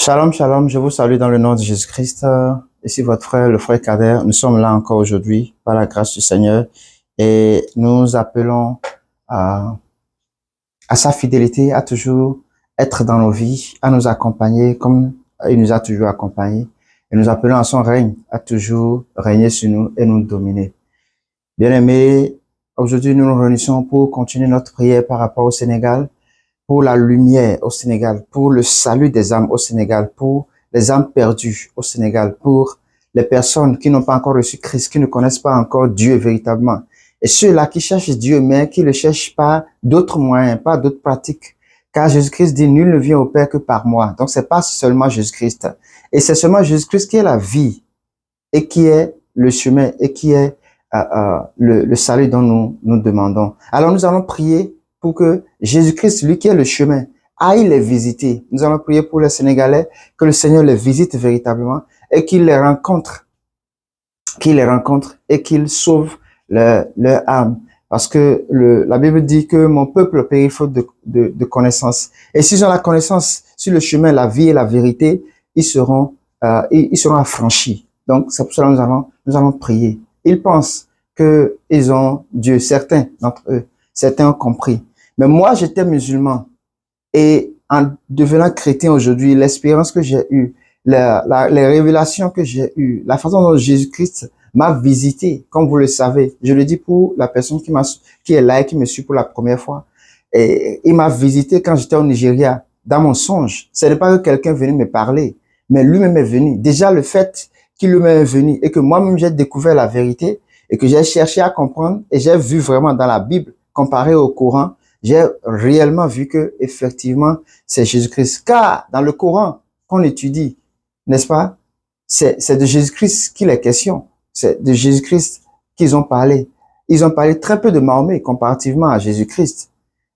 Shalom, shalom, je vous salue dans le nom de Jésus-Christ. Ici votre frère, le frère Kader. Nous sommes là encore aujourd'hui par la grâce du Seigneur et nous appelons à, à sa fidélité, à toujours être dans nos vies, à nous accompagner comme il nous a toujours accompagnés. Et nous appelons à son règne, à toujours régner sur nous et nous dominer. Bien-aimés, aujourd'hui nous nous réunissons pour continuer notre prière par rapport au Sénégal, pour la lumière au Sénégal, pour le salut des âmes au Sénégal, pour les âmes perdues au Sénégal, pour les personnes qui n'ont pas encore reçu Christ, qui ne connaissent pas encore Dieu véritablement. Et ceux-là qui cherchent Dieu, mais qui ne cherchent pas d'autres moyens, pas d'autres pratiques. Car Jésus-Christ dit, nul ne vient au Père que par moi. Donc c'est pas seulement Jésus-Christ. Et c'est seulement Jésus-Christ qui est la vie et qui est le chemin et qui est le salut dont nous demandons. Alors nous allons prier pour que Jésus-Christ, lui qui est le chemin, aille les visiter. Nous allons prier pour les Sénégalais, que le Seigneur les visite véritablement et qu'il les rencontre et qu'il sauve leur âme. Parce que la Bible dit que mon peuple périt faute de connaissance. Et s'ils ont la connaissance sur le chemin, la vie et la vérité, ils seront affranchis. Donc, c'est pour cela que nous allons prier. Ils pensent qu'ils ont Dieu. Certains d'entre eux, certains ont compris. Mais moi, j'étais musulman. Et en devenant chrétien aujourd'hui, l'expérience que j'ai eue, les révélations que j'ai eues, la façon dont Jésus-Christ m'a visité, comme vous le savez, je le dis pour la personne qui est là et qui me suit pour la première fois. Et il m'a visité quand j'étais au Nigeria, dans mon songe. Ce n'est pas que quelqu'un venait me parler, mais lui-même est venu. Déjà, le fait qu'il lui-même est venu et que moi-même j'ai découvert la vérité et que j'ai cherché à comprendre et j'ai vu vraiment dans la Bible, comparé au Coran, j'ai réellement vu que effectivement c'est Jésus-Christ. Car dans le Coran qu'on étudie, n'est-ce pas, c'est de Jésus-Christ qu'il est question. C'est de Jésus-Christ qu'ils ont parlé. Ils ont parlé très peu de Mahomet comparativement à Jésus-Christ.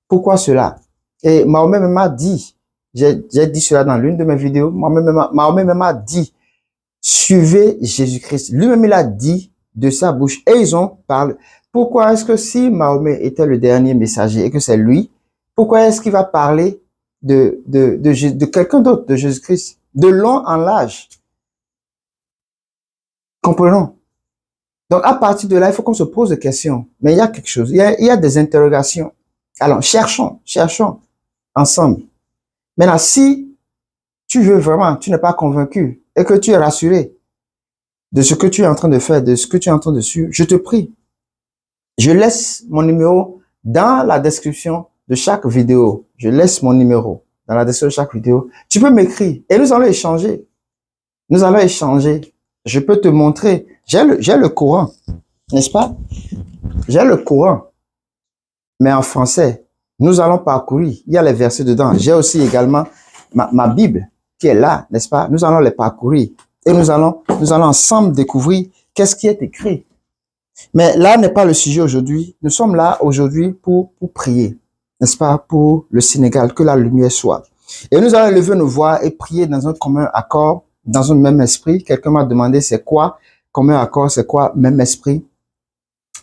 Pourquoi cela? Et Mahomet m'a dit, j'ai dit cela dans l'une de mes vidéos, Mahomet m'a dit, suivez Jésus-Christ. Lui-même il a dit de sa bouche et ils ont parlé. Pourquoi est-ce que si Mahomet était le dernier messager et que c'est lui, pourquoi est-ce qu'il va parler de quelqu'un d'autre, de Jésus-Christ, de long en large? Comprenons. Donc, à partir de là, il faut qu'on se pose des questions. Mais il y a quelque chose, il y a des interrogations. Alors, cherchons ensemble. Maintenant, si tu veux vraiment, tu n'es pas convaincu et que tu es rassuré de ce que tu es en train de faire, de ce que tu es en train de suivre, je te prie. Je laisse mon numéro dans la description de chaque vidéo. Je laisse mon numéro dans la description de chaque vidéo. Tu peux m'écrire et nous allons échanger. Nous allons échanger. Je peux te montrer. J'ai le Coran, n'est-ce pas? J'ai le Coran, mais en français. Nous allons parcourir. Il y a les versets dedans. J'ai aussi également ma Bible qui est là, n'est-ce pas? Nous allons les parcourir et nous allons ensemble découvrir qu'est-ce qui est écrit. Mais là n'est pas le sujet aujourd'hui. Nous sommes là aujourd'hui pour prier, n'est-ce pas, pour le Sénégal, que la lumière soit. Et nous allons lever nos voix et prier dans un commun accord, dans un même esprit. Quelqu'un m'a demandé c'est quoi commun accord, c'est quoi même esprit?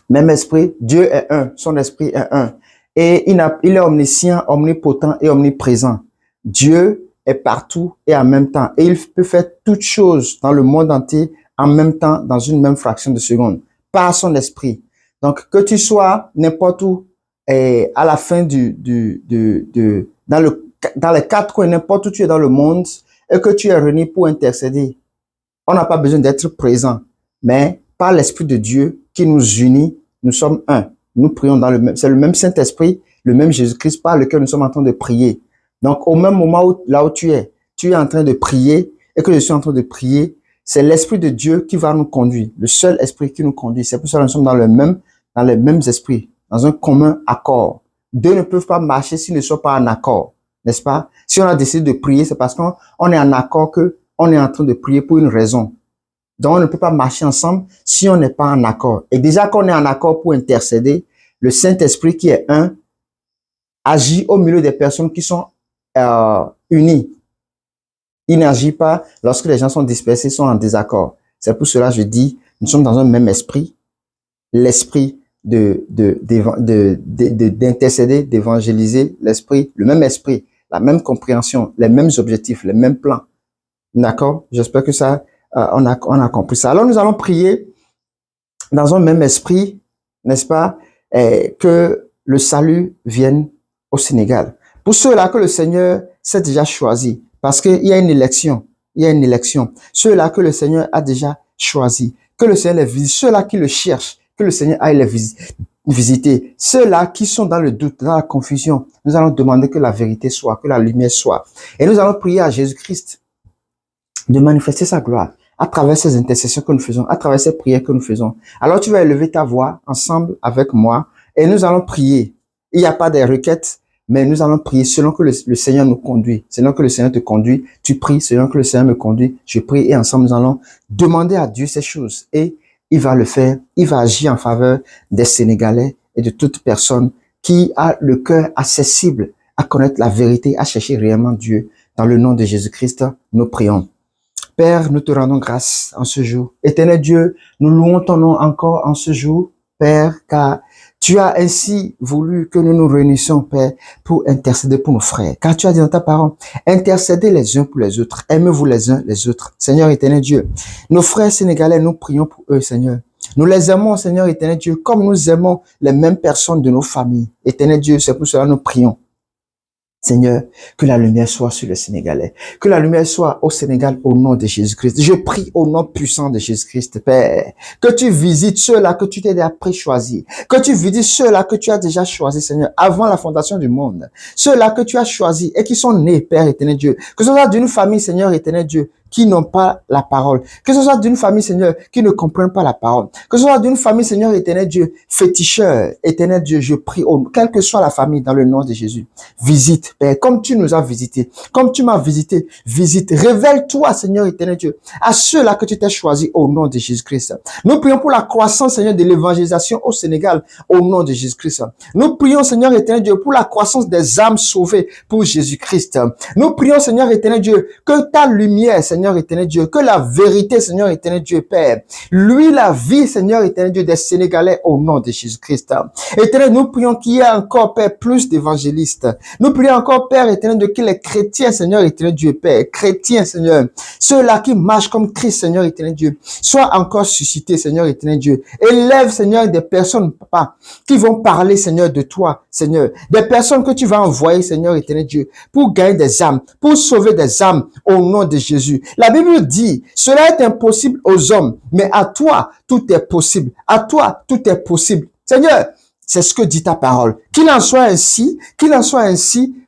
Même esprit, Dieu est un, son esprit est un. Et il est omniscient, omnipotent et omniprésent. Dieu est partout et en même temps. Et il peut faire toutes choses dans le monde entier en même temps, dans une même fraction de seconde, par son esprit. Donc, que tu sois n'importe où, et à la fin dans les quatre coins, n'importe où tu es dans le monde, et que tu es réuni pour intercéder. On n'a pas besoin d'être présent, mais par l'Esprit de Dieu qui nous unit, nous sommes un. Nous prions dans c'est le même Saint-Esprit, le même Jésus-Christ par lequel nous sommes en train de prier. Donc, au même moment là où tu es en train de prier et que je suis en train de prier, c'est l'Esprit de Dieu qui va nous conduire, le seul Esprit qui nous conduit. C'est pour ça que nous sommes dans les mêmes esprits, dans un commun accord. Deux ne peuvent pas marcher s'ils ne sont pas en accord, n'est-ce pas? Si on a décidé de prier, c'est parce qu'on est en accord qu'on est en train de prier pour une raison. Donc, on ne peut pas marcher ensemble si on n'est pas en accord. Et déjà qu'on est en accord pour intercéder, le Saint-Esprit qui est un, agit au milieu des personnes qui sont unies. Il n'agit pas lorsque les gens sont dispersés, sont en désaccord. C'est pour cela que je dis, nous sommes dans un même esprit, l'esprit d'intercéder, d'évangéliser, l'esprit, le même esprit, la même compréhension, les mêmes objectifs, les mêmes plans. D'accord? J'espère que ça, on a compris ça. Alors, nous allons prier dans un même esprit, n'est-ce pas, que le salut vienne au Sénégal. Pour ceux-là que le Seigneur s'est déjà choisi, parce qu'il y a une élection, il y a une élection. Ceux-là que le Seigneur a déjà choisi, que le Seigneur les visite. Ceux-là qui le cherchent, que le Seigneur aille les visiter. Ceux-là qui sont dans le doute, dans la confusion, nous allons demander que la vérité soit, que la lumière soit. Et nous allons prier à Jésus-Christ de manifester sa gloire à travers ces intercessions que nous faisons, à travers ces prières que nous faisons. Alors tu vas élever ta voix ensemble avec moi et nous allons prier. Il n'y a pas de requêtes, mais nous allons prier selon que le Seigneur nous conduit. Selon que le Seigneur te conduit, tu pries. Selon que le Seigneur me conduit, je prie. Et ensemble, nous allons demander à Dieu ces choses. Et il va le faire. Il va agir en faveur des Sénégalais et de toute personne qui a le cœur accessible à connaître la vérité, à chercher réellement Dieu. Dans le nom de Jésus-Christ, nous prions. Père, nous te rendons grâce en ce jour. Éternel Dieu, nous louons ton nom encore en ce jour, Père, car tu as ainsi voulu que nous nous réunissions, Père, pour intercéder pour nos frères. Car tu as dit dans ta parole, intercédez les uns pour les autres, aimez-vous les uns les autres. Seigneur éternel Dieu, nos frères sénégalais, nous prions pour eux, Seigneur. Nous les aimons, Seigneur éternel Dieu, comme nous aimons les mêmes personnes de nos familles. Éternel Dieu, c'est pour cela que nous prions. Seigneur, que la lumière soit sur le Sénégalais, que la lumière soit au Sénégal au nom de Jésus-Christ. Je prie au nom puissant de Jésus-Christ, Père, que tu visites ceux-là que tu t'es déjà pré-choisis, que tu visites ceux-là que tu as déjà choisis, Seigneur, avant la fondation du monde, ceux-là que tu as choisis et qui sont nés, Père éternel Dieu, que ce soit d'une famille, Seigneur éternel Dieu, qui n'ont pas la parole, que ce soit d'une famille, Seigneur, qui ne comprennent pas la parole, que ce soit d'une famille, Seigneur éternel Dieu, féticheur, éternel Dieu, je prie, quelle que soit la famille, dans le nom de Jésus, visite, Père, comme tu nous as visité, comme tu m'as visité, visite, révèle-toi, Seigneur éternel Dieu, à ceux-là que tu t'es choisi au nom de Jésus-Christ. Nous prions pour la croissance, Seigneur, de l'évangélisation au Sénégal, au nom de Jésus-Christ. Nous prions, Seigneur éternel Dieu, pour la croissance des âmes sauvées pour Jésus-Christ. Nous prions, Seigneur éternel Dieu, que ta lumière, Seigneur éternel Dieu, que la vérité, Seigneur éternel Dieu, Père, lui la vie, Seigneur éternel Dieu, des Sénégalais au nom de Jésus-Christ. Éternel, nous prions qu'il y ait encore, Père, plus d'évangélistes. Nous prions encore, Père éternel Dieu, que les chrétiens, Seigneur éternel Dieu, Père, chrétiens, Seigneur, ceux-là qui marchent comme Christ, Seigneur éternel Dieu, soient encore suscités, Seigneur éternel Dieu. Élève, Seigneur, des personnes, Papa, qui vont parler, Seigneur, de toi, Seigneur. Des personnes que tu vas envoyer, Seigneur éternel Dieu, pour gagner des âmes, pour sauver des âmes au nom de Jésus. La Bible dit, cela est impossible aux hommes, mais à toi, tout est possible. À toi, tout est possible. Seigneur, c'est ce que dit ta parole. Qu'il en soit ainsi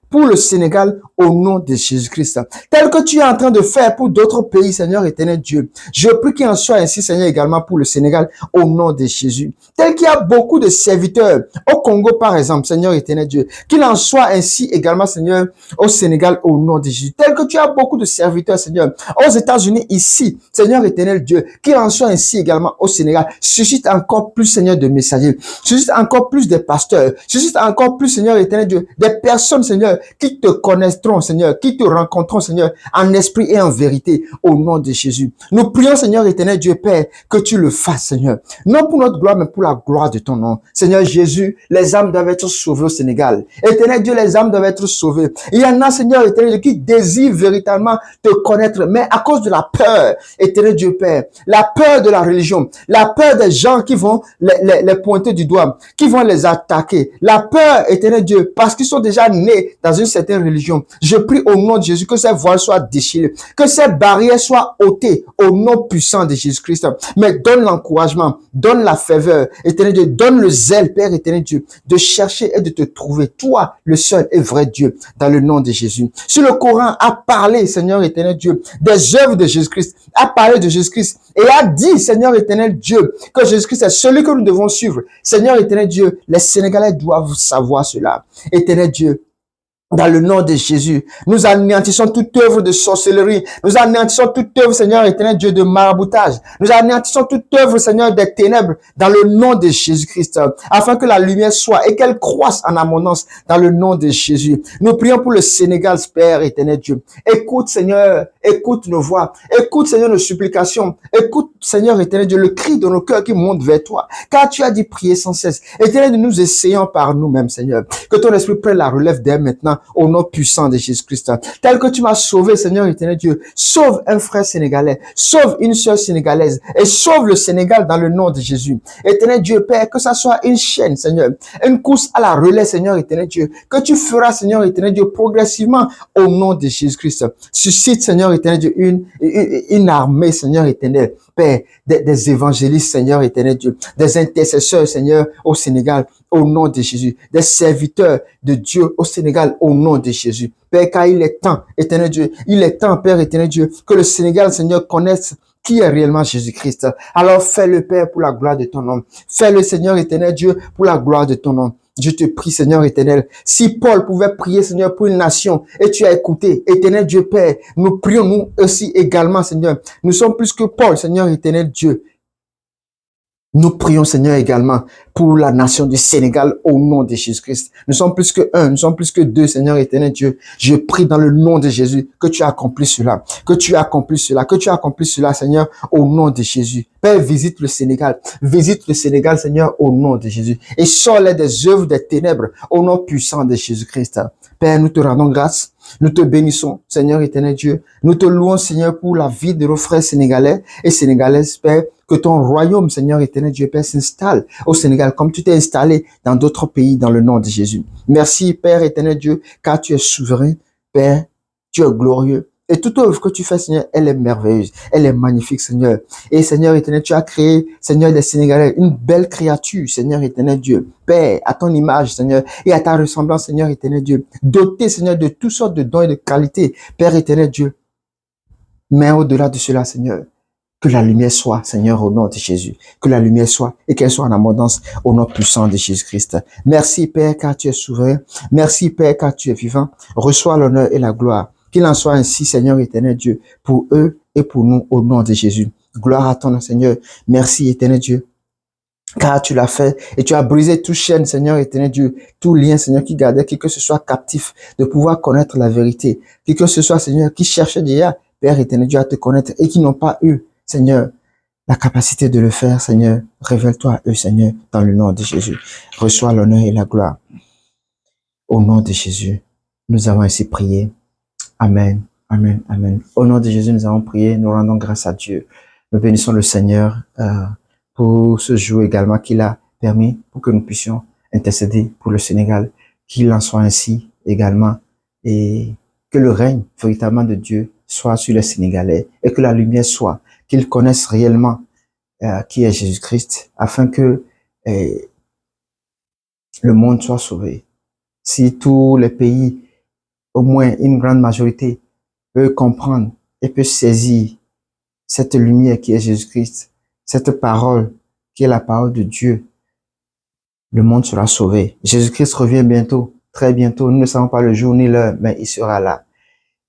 pour le Sénégal au nom de Jésus-Christ. Tel que tu es en train de faire pour d'autres pays, Seigneur éternel Dieu. Je prie qu'il en soit ainsi, Seigneur, également pour le Sénégal au nom de Jésus. Tel qu'il y a beaucoup de serviteurs au Congo, par exemple, Seigneur éternel Dieu. Qu'il en soit ainsi également, Seigneur, au Sénégal au nom de Jésus. Tel que tu as beaucoup de serviteurs, Seigneur, aux États-Unis ici, Seigneur éternel Dieu. Qu'il en soit ainsi également au Sénégal. Suscite encore plus, Seigneur, de messagers. Suscite encore plus de pasteurs. Suscite encore plus, Seigneur éternel Dieu, des personnes, Seigneur, qui te connaîtront, Seigneur, qui te rencontreront, Seigneur, en esprit et en vérité, au nom de Jésus. Nous prions, Seigneur éternel Dieu Père, que tu le fasses, Seigneur. Non pour notre gloire, mais pour la gloire de ton nom. Seigneur Jésus, les âmes doivent être sauvées au Sénégal. Éternel Dieu, les âmes doivent être sauvées. Il y en a, Seigneur éternel Dieu, qui désirent véritablement te connaître, mais à cause de la peur, éternel Dieu Père, la peur de la religion, la peur des gens qui vont les pointer du doigt, qui vont les attaquer, la peur, éternel Dieu, parce qu'ils sont déjà nés dans une certaine religion. Je prie au nom de Jésus que ces voiles soient déchirées, que ces barrières soient ôtées au nom puissant de Jésus-Christ. Mais donne l'encouragement, donne la faveur, éternel Dieu, donne le zèle, Père éternel Dieu, de chercher et de te trouver, toi, le seul et vrai Dieu, dans le nom de Jésus. Sur le Coran a parlé, Seigneur éternel Dieu, des œuvres de Jésus-Christ, a parlé de Jésus-Christ et a dit, Seigneur éternel Dieu, que Jésus-Christ est celui que nous devons suivre. Seigneur éternel Dieu, les Sénégalais doivent savoir cela. Éternel Dieu, dans le nom de Jésus, nous anéantissons toute œuvre de sorcellerie. Nous anéantissons toute œuvre, Seigneur éternel Dieu, de maraboutage. Nous anéantissons toute œuvre, Seigneur, des ténèbres, dans le nom de Jésus-Christ, afin que la lumière soit et qu'elle croisse en abondance dans le nom de Jésus. Nous prions pour le Sénégal, Père éternel Dieu. Écoute, Seigneur, écoute nos voix. Écoute, Seigneur, nos supplications. Écoute, Seigneur éternel Dieu, le cri de nos cœurs qui monte vers toi. Car tu as dit prier sans cesse. Éternel, nous essayons par nous-mêmes, Seigneur. Que ton esprit prenne la relève dès maintenant. maintenant au nom puissant de Jésus-Christ. Tel que tu m'as sauvé, Seigneur éternel Dieu, sauve un frère sénégalais, sauve une sœur sénégalaise et sauve le Sénégal dans le nom de Jésus. Éternel Dieu, Père, que ça soit une chaîne, Seigneur, une course à la relais, Seigneur éternel Dieu, que tu feras, Seigneur éternel Dieu, progressivement au nom de Jésus-Christ. Suscite, Seigneur éternel Dieu, une armée, Seigneur éternel, Père, des évangélistes, Seigneur éternel Dieu, des intercesseurs, Seigneur, au Sénégal, au nom de Jésus, des serviteurs de Dieu au Sénégal, au nom de Jésus. Père, car il est temps, éternel Dieu, il est temps, Père éternel Dieu, que le Sénégal, Seigneur, connaisse qui est réellement Jésus-Christ. Alors fais-le, Père, pour la gloire de ton nom. Fais-le, Seigneur éternel Dieu, pour la gloire de ton nom. Je te prie, Seigneur éternel, si Paul pouvait prier, Seigneur, pour une nation, et tu as écouté, éternel Dieu Père, nous prions nous aussi également, Seigneur. Nous sommes plus que Paul, Seigneur éternel Dieu. Nous prions, Seigneur, également pour la nation du Sénégal au nom de Jésus-Christ. Nous sommes plus que un, nous sommes plus que deux, Seigneur éternel Dieu. Je prie dans le nom de Jésus que tu accomplisses cela, que tu accomplisses cela, que tu accomplisses cela, Seigneur, au nom de Jésus. Père, visite le Sénégal, Seigneur, au nom de Jésus. Et sors-les des œuvres des ténèbres au nom puissant de Jésus-Christ. Père, nous te rendons grâce. Nous te bénissons, Seigneur éternel Dieu. Nous te louons, Seigneur, pour la vie de nos frères sénégalais et sénégalaises, Père. Que ton royaume, Seigneur éternel Dieu, Père, s'installe au Sénégal comme tu t'es installé dans d'autres pays dans le nom de Jésus. Merci, Père éternel Dieu, car tu es souverain, Père, tu es glorieux. Et toute œuvre que tu fais, Seigneur, elle est merveilleuse, elle est magnifique, Seigneur. Et Seigneur éternel, tu as créé, Seigneur, des Sénégalais, une belle créature, Seigneur éternel Dieu. Père, à ton image, Seigneur, et à ta ressemblance, Seigneur éternel Dieu. Doté, Seigneur, de toutes sortes de dons et de qualités, Père éternel Dieu. Mais au-delà de cela, Seigneur, que la lumière soit, Seigneur, au nom de Jésus. Que la lumière soit et qu'elle soit en abondance au nom puissant de Jésus-Christ. Merci, Père, car tu es souverain. Merci, Père, car tu es vivant. Reçois l'honneur et la gloire. Qu'il en soit ainsi, Seigneur éternel Dieu, pour eux et pour nous, au nom de Jésus. Gloire à ton nom, Seigneur. Merci, éternel Dieu. Car tu l'as fait et tu as brisé toute chaîne, Seigneur éternel Dieu, tout lien, Seigneur, qui gardait qui que ce soit captif de pouvoir connaître la vérité. Qui que ce soit, Seigneur, qui cherchait déjà, Père éternel Dieu, à te connaître et qui n'ont pas eu, Seigneur, la capacité de le faire, Seigneur. Révèle-toi à eux, Seigneur, dans le nom de Jésus. Reçois l'honneur et la gloire. Au nom de Jésus, nous avons ainsi prié. Amen, amen, amen. Au nom de Jésus, nous avons prié. Nous rendons grâce à Dieu. Nous bénissons le Seigneur pour ce jour également qu'il a permis pour que nous puissions intercéder pour le Sénégal. Qu'il en soit ainsi également et que le règne véritablement de Dieu soit sur les Sénégalais et que la lumière soit, qu'ils connaissent réellement qui est Jésus-Christ afin que le monde soit sauvé. Si tous les pays, au moins une grande majorité, peut comprendre et peut saisir cette lumière qui est Jésus-Christ, cette parole qui est la parole de Dieu, le monde sera sauvé. Jésus-Christ revient bientôt, très bientôt. Nous ne savons pas le jour ni l'heure, mais il sera là.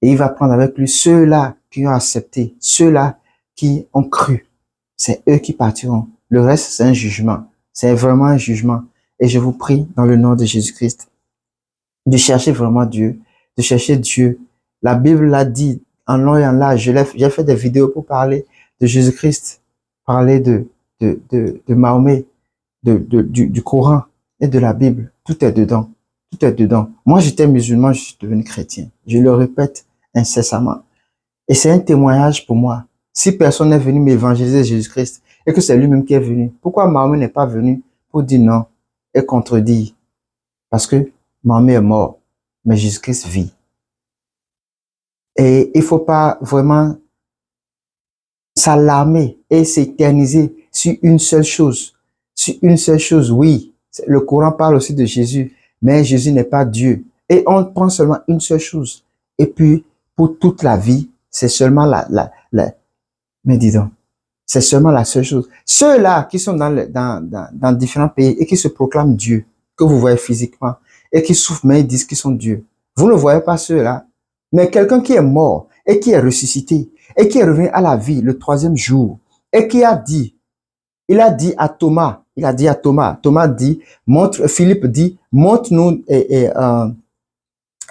Et il va prendre avec lui ceux-là qui ont accepté, ceux-là qui ont cru. C'est eux qui partiront. Le reste, c'est un jugement. C'est vraiment un jugement. Et je vous prie, dans le nom de Jésus-Christ, de chercher vraiment Dieu, de chercher Dieu. La Bible l'a dit en long et en large. J'ai fait des vidéos pour parler de Jésus-Christ, parler de Mahomet, du Coran et de la Bible. Tout est dedans. Tout est dedans. Moi, j'étais musulman, je suis devenu chrétien. Je le répète incessamment. Et c'est un témoignage pour moi. Si personne n'est venu m'évangéliser Jésus-Christ et que c'est lui-même qui est venu, pourquoi Mahomet n'est pas venu pour dire non et contredire? Parce que Mahomet est mort, mais Jésus-Christ vit. Et il faut pas vraiment s'alarmer et s'éterniser sur une seule chose. Sur une seule chose, oui. Le Coran parle aussi de Jésus, mais Jésus n'est pas Dieu. Et on prend seulement une seule chose. Et puis, pour toute la vie, c'est seulement mais dis donc, c'est seulement la seule chose. Ceux-là qui sont dans différents pays et qui se proclament Dieu, que vous voyez physiquement, et qui souffrent, mais ils disent qu'ils sont Dieu. Vous ne voyez pas ceux-là. Mais quelqu'un qui est mort et qui est ressuscité et qui est revenu à la vie le troisième jour et qui a dit, il a dit à Thomas, Thomas dit, Philippe dit, montre-nous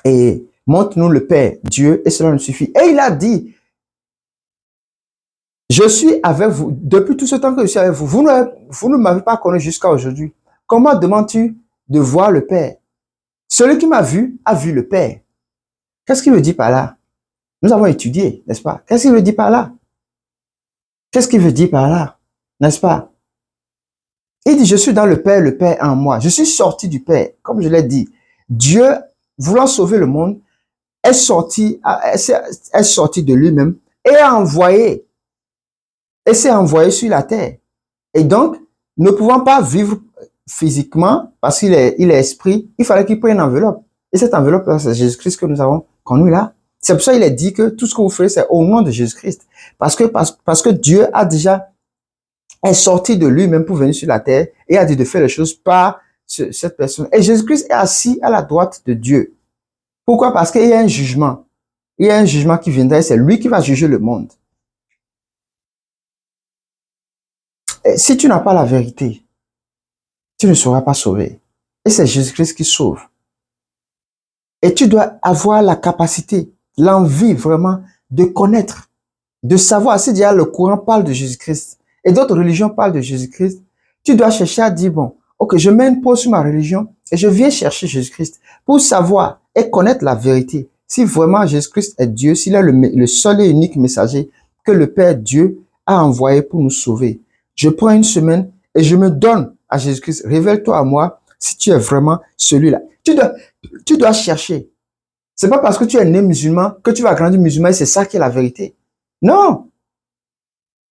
et montre-nous le Père, Dieu, et cela nous suffit. Et il a dit, je suis avec vous, depuis tout ce temps que je suis avec vous, vous ne m'avez pas connu jusqu'à aujourd'hui. Comment demandes-tu de voir le Père? Celui qui m'a vu a vu le Père. Qu'est-ce qu'il veut dire par là? Nous avons étudié, n'est-ce pas? Qu'est-ce qu'il veut dire par là? Qu'est-ce qu'il veut dire par là? N'est-ce pas? Il dit, je suis dans le Père en moi. Je suis sorti du Père. Comme je l'ai dit, Dieu, voulant sauver le monde, est sorti de lui-même et a envoyé, et s'est envoyé sur la terre. Et donc, ne pouvant pas vivre physiquement, parce il est esprit, il fallait qu'il prenne une enveloppe. Et cette enveloppe, c'est Jésus-Christ que nous avons connu là. C'est pour ça qu'il est dit que tout ce que vous ferez, c'est au nom de Jésus-Christ. Parce que Dieu a déjà est sorti de lui-même pour venir sur la terre et a dit de faire les choses par cette personne. Et Jésus-Christ est assis à la droite de Dieu. Pourquoi? Parce qu'il y a un jugement. Il y a un jugement qui viendra et c'est lui qui va juger le monde. Et si tu n'as pas la vérité, tu ne seras pas sauvé. Et c'est Jésus-Christ qui sauve. Et tu dois avoir la capacité, l'envie vraiment de connaître, de savoir. Si déjà le courant parle de Jésus-Christ et d'autres religions parlent de Jésus-Christ, tu dois chercher à dire, bon, ok, je mets une pause sur ma religion et je viens chercher Jésus-Christ pour savoir et connaître la vérité. Si vraiment Jésus-Christ est Dieu, s'il est le seul et unique messager que le Père Dieu a envoyé pour nous sauver. Je prends une semaine et je me donne à Jésus-Christ. Révèle-toi à moi si tu es vraiment celui-là. Tu dois chercher. C'est pas parce que tu es né musulman que tu vas grandir musulman et c'est ça qui est la vérité. Non.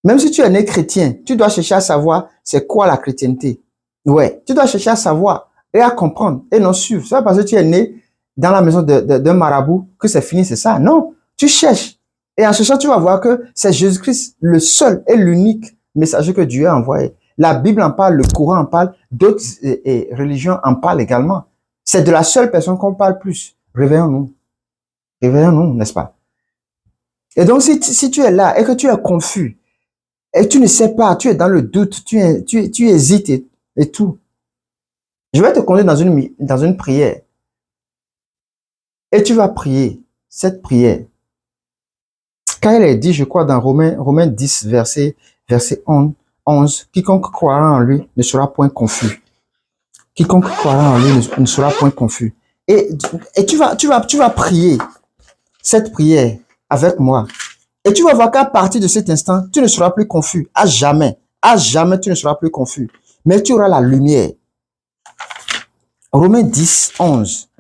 Même si tu es né chrétien, tu dois chercher à savoir c'est quoi la chrétienté. Ouais. Tu dois chercher à savoir et à comprendre et non suivre. C'est pas parce que tu es né dans la maison d'un marabout que c'est fini, c'est ça. Non. Tu cherches. Et en cherchant, tu vas voir que c'est Jésus-Christ, le seul et l'unique messager que Dieu a envoyé. La Bible en parle, le Coran en parle, d'autres religions en parlent également. C'est de la seule personne qu'on parle plus. Réveillons-nous. Réveillons-nous, n'est-ce pas? Et donc, si tu es là et que tu es confus, et tu ne sais pas, tu es dans le doute, tu hésites et tout, je vais te conduire dans une prière. Et tu vas prier cette prière. Quand elle est dit, je crois, dans Romains 10, verset 11, quiconque croira en lui ne sera point confus. Quiconque croira en lui ne sera point confus. Et tu vas prier cette prière avec moi. Et tu vas voir qu'à partir de cet instant, tu ne seras plus confus. À jamais. À jamais, tu ne seras plus confus. Mais tu auras la lumière. Romains 10, 11.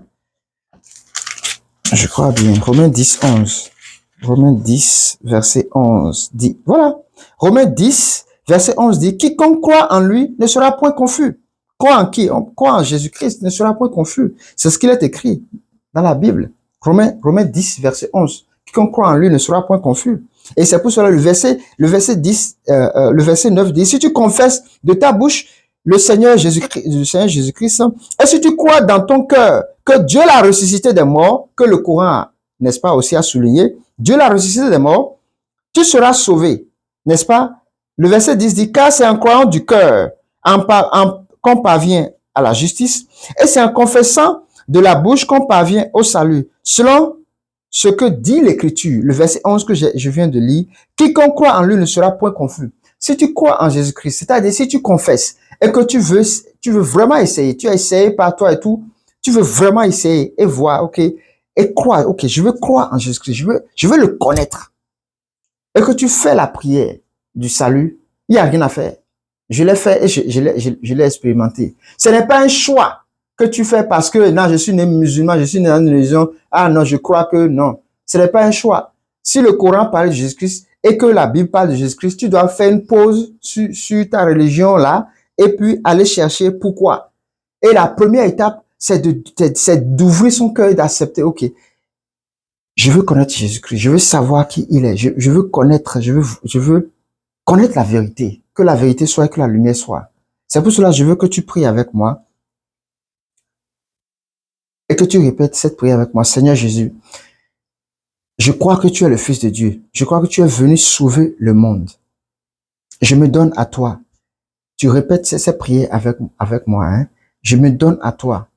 Je crois bien. Romains 10, 11. Romains 10, verset 11 dit, voilà. Romains 10, verset 11 dit, quiconque croit en lui ne sera point confus. Croit en qui? On croit en Jésus-Christ, ne sera point confus. C'est ce qu'il est écrit dans la Bible. Romains 10, verset 11. Quiconque croit en lui ne sera point confus. Et c'est pour cela le verset 9 dit, si tu confesses de ta bouche le Seigneur Jésus-Christ, et si tu crois dans ton cœur que Dieu l'a ressuscité des morts, que le Coran, n'est-ce pas, aussi a souligné, Dieu l'a ressuscité des morts, tu seras sauvé, n'est-ce pas? Le verset 10 dit, car c'est en croyant du cœur qu'on parvient à la justice, et c'est en confessant de la bouche qu'on parvient au salut, selon ce que dit l'Écriture, le verset 11 que je viens de lire, quiconque croit en lui ne sera point confus. Si tu crois en Jésus-Christ, c'est-à-dire si tu confesses et que tu veux vraiment essayer, tu as essayé par toi et tout, tu veux vraiment essayer et voir, ok, et croire, ok, je veux croire en Jésus-Christ, je veux le connaître. Et que tu fais la prière du salut, il n'y a rien à faire. Je l'ai fait et je l'ai expérimenté. Ce n'est pas un choix que tu fais parce que, non, je suis né musulman, je suis né dans une religion, ah non, je crois que non. Ce n'est pas un choix. Si le Coran parle de Jésus-Christ et que la Bible parle de Jésus-Christ, tu dois faire une pause sur ta religion là et puis aller chercher pourquoi. Et la première étape, c'est d'ouvrir son cœur et d'accepter, ok, je veux connaître Jésus-Christ, je veux savoir qui il est, je veux connaître, je veux connaître la vérité, que la vérité soit et que la lumière soit. C'est pour cela que je veux que tu pries avec moi et que tu répètes cette prière avec moi. Seigneur Jésus, je crois que tu es le Fils de Dieu. Je crois que tu es venu sauver le monde. Je me donne à toi. Tu répètes cette prière avec moi. Hein? Je me donne à toi.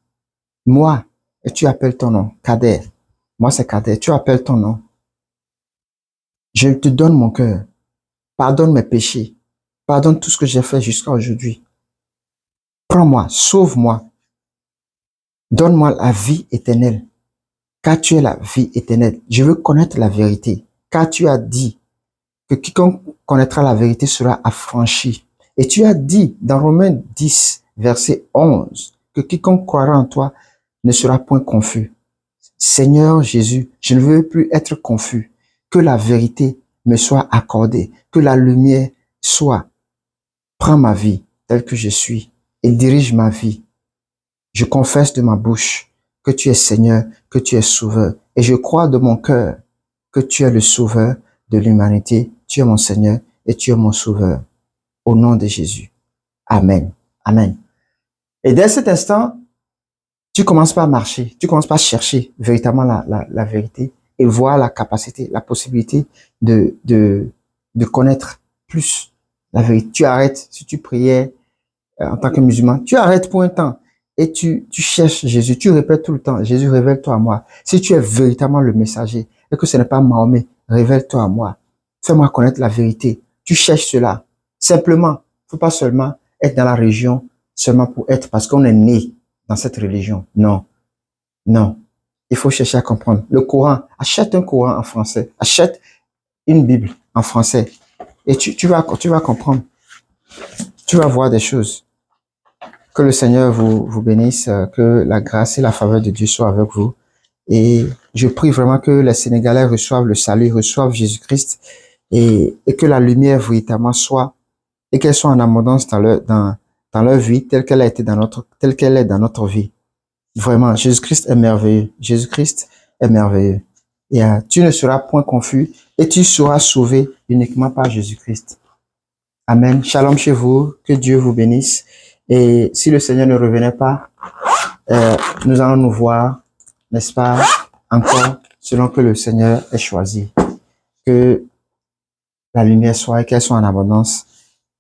Moi, et tu appelles ton nom, Kader. Moi, c'est Kader. Tu appelles ton nom. Je te donne mon cœur. Pardonne mes péchés. Pardonne tout ce que j'ai fait jusqu'à aujourd'hui. Prends-moi, sauve-moi. Donne-moi la vie éternelle, car tu es la vie éternelle. Je veux connaître la vérité, car tu as dit que quiconque connaîtra la vérité sera affranchi. Et tu as dit dans Romains 10, verset 11, que quiconque croira en toi ne sera point confus. Seigneur Jésus, je ne veux plus être confus. Que la vérité me soit accordée, que la lumière soit. Prends ma vie telle que je suis et dirige ma vie. Je confesse de ma bouche que tu es Seigneur, que tu es Sauveur. Et je crois de mon cœur que tu es le Sauveur de l'humanité. Tu es mon Seigneur et tu es mon Sauveur. Au nom de Jésus. Amen. Amen. Et dès cet instant, tu commences pas à marcher, tu commences pas à chercher véritablement la vérité et voir la capacité, la possibilité de connaître plus la vérité. Tu arrêtes, si tu priais en tant que musulman, tu arrêtes pour un temps et tu cherches Jésus, tu répètes tout le temps, Jésus, révèle-toi à moi. Si tu es véritablement le messager et que ce n'est pas Mahomet, révèle-toi à moi. Fais-moi connaître la vérité. Tu cherches cela. Simplement, faut pas seulement être dans la région seulement pour être parce qu'on est né dans cette religion. Non, non. Il faut chercher à comprendre. Le Coran, achète un Coran en français, achète une Bible en français et tu vas comprendre. Tu vas voir des choses. Que le Seigneur vous bénisse, que la grâce et la faveur de Dieu soient avec vous. Et je prie vraiment que les Sénégalais reçoivent le salut, reçoivent Jésus-Christ et que la lumière véritablement soit et qu'elle soit en abondance dans leur vie telle qu'elle a été telle qu'elle est dans notre vie. Vraiment, Jésus-Christ est merveilleux. Jésus-Christ est merveilleux. Et tu ne seras point confus et tu seras sauvé uniquement par Jésus-Christ. Amen. Shalom chez vous. Que Dieu vous bénisse. Et si le Seigneur ne revenait pas, nous allons nous voir, n'est-ce pas, encore selon que le Seigneur ait choisi. Que la lumière soit et qu'elle soit en abondance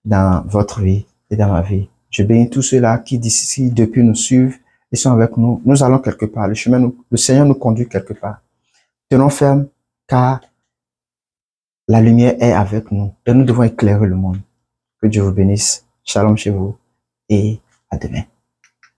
dans votre vie et dans ma vie. Je bénis tous ceux-là qui d'ici depuis nous suivent et sont avec nous. Nous allons quelque part. Le Seigneur nous conduit quelque part. Tenons ferme car la lumière est avec nous et nous devons éclairer le monde. Que Dieu vous bénisse. Shalom chez vous et à demain.